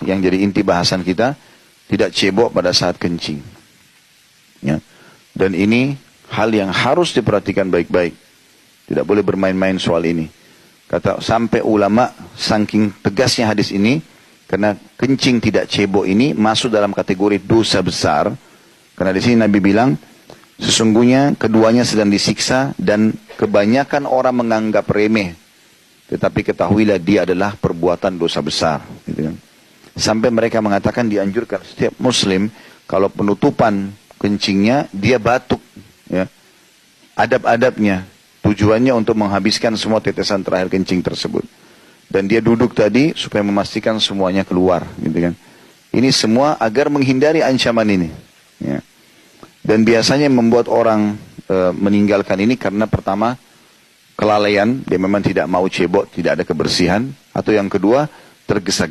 yang jadi inti bahasan kita, tidak cebok pada saat kencing. Ya. Dan ini hal yang harus diperhatikan baik-baik. Tidak boleh bermain-main soal ini. Kata sampai ulama, saking tegasnya hadis ini, karena kencing tidak cebok ini masuk dalam kategori dosa besar. Karena di sini Nabi bilang, sesungguhnya keduanya sedang disiksa dan kebanyakan orang menganggap remeh. Tetapi ketahuilah dia adalah perbuatan dosa besar. Gitu kan. Sampai mereka mengatakan dianjurkan setiap muslim kalau penutupan kencingnya dia batuk. Ya. Adab-adabnya tujuannya untuk menghabiskan semua tetesan terakhir kencing tersebut. Dan dia duduk tadi supaya memastikan semuanya keluar. Gitu kan. Ini semua agar menghindari ancaman ini. Ya. Dan biasanya membuat orang meninggalkan ini karena pertama kelalaian, dia memang tidak mau cebok, tidak ada kebersihan. Atau yang kedua tergesa-gesa.